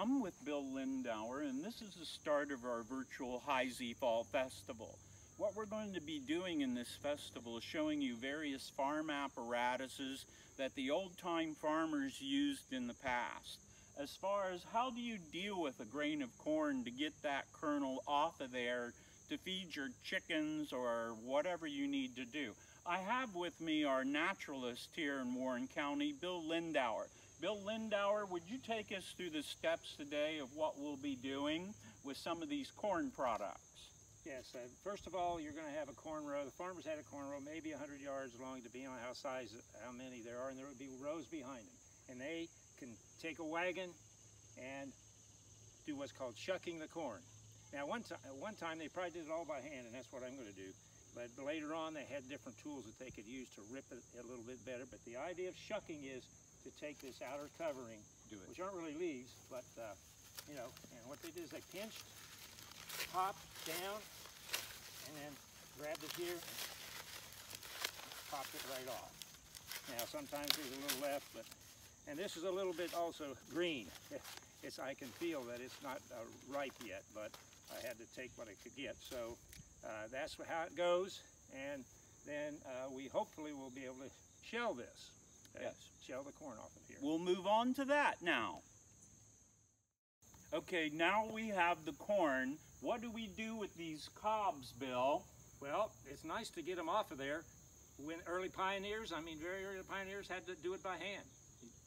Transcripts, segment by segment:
I'm with Bill Lindauer, and this is the start of our virtual Hisey Fall Festival. What we're going to be doing in this festival is showing you various farm apparatuses that the old-time farmers used in the past. As far as how do you deal with a grain of corn to get that kernel off of there to feed your chickens or whatever you need to do. I have with me our naturalist here in Warren County, Bill Lindauer. Bill Lindauer, would you take us through the steps today of what we'll be doing with some of these corn products? Yes, first of all, you're going to have a corn row. The farmers had a corn row, maybe 100 yards long, depending on how many there are, and there would be rows behind them. And they can take a wagon and do what's called shucking the corn. Now, one time they probably did it all by hand, and that's what I'm going to do. But later on, they had different tools that they could use to rip it a little bit better. But the idea of shucking is to take this outer covering, which aren't really leaves, but you know, and what they did is they pinched, popped down, and then grabbed it here and popped it right off. Now, sometimes there's a little left, and this is a little bit also green. I can feel that it's not ripe yet, but I had to take what I could get. So that's how it goes, and then we hopefully will be able to shell this. Yes. Shell the corn off of here. We'll move on to that now. Okay, now we have the corn. What do we do with these cobs, Bill? Well, it's nice to get them off of there. When early pioneers, I mean very early pioneers, had to do it by hand.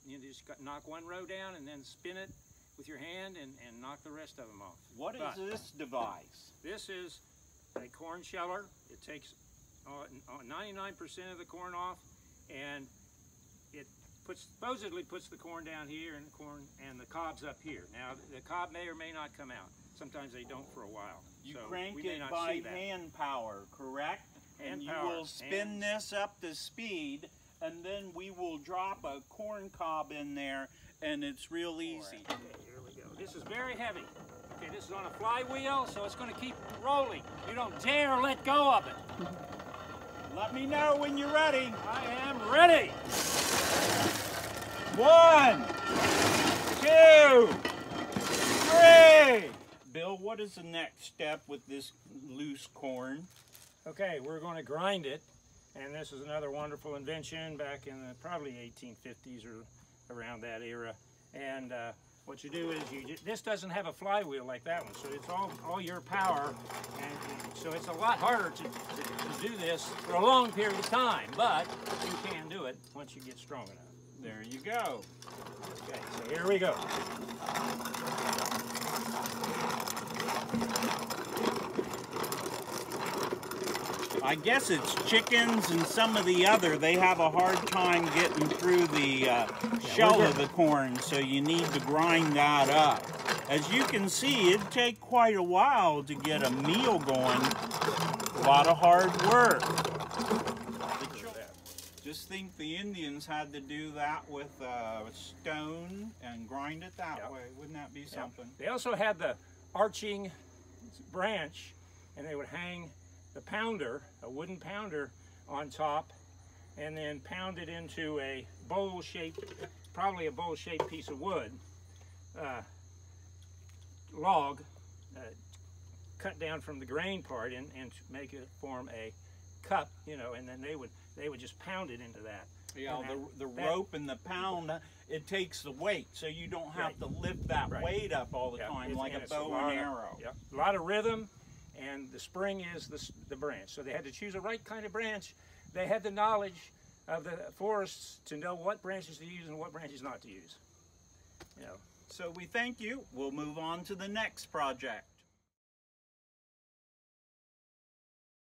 You just knock one row down and then spin it with your hand and knock the rest of them off. What is this device? This is a corn sheller. It takes 99% of the corn off, and it supposedly puts the corn down here and the cobs up here. Now, the cob may or may not come out. Sometimes they don't for a while. You so crank we may it not by see that. hand power, correct? Hand and power. You will spin this up to speed, and then we will drop a corn cob in there, and it's real easy. Okay, here we go. This is very heavy. Okay, this is on a flywheel, so it's going to keep rolling. You don't dare let go of it. Let me know when you're ready. I am ready. 1, 2, 3. Bill, what is the next step with this loose corn? Okay, we're going to grind it, and this is another wonderful invention back in the probably 1850s or around that era. And what you do is this doesn't have a flywheel like that one, so it's all your power, and so it's a lot harder to do this for a long period of time, but you can do it once you get strong enough. There you go. Okay, so here we go. I guess it's chickens and some of the other, they have a hard time getting through the shell of the corn, so you need to grind that up. As you can see, it'd take quite a while to get a meal going. A lot of hard work. Just think the Indians had to do that with stone and grind it that way. Wouldn't that be something? They also had the arching branch, and they would hang the pounder, a wooden pounder, on top, and then pound it into a bowl-shaped, probably a bowl-shaped piece of wood, log, cut down from the grain part and make it form a cup, you know, and then they would just pound it into that. Yeah, the rope and the pound, it takes the weight, so you don't have to lift that weight up all the time like a bow and arrow. Yeah, a lot of rhythm, and the spring is the branch. So they had to choose the right kind of branch. They had the knowledge of the forests to know what branches to use and what branches not to use. You know. So we thank you. We'll move on to the next project.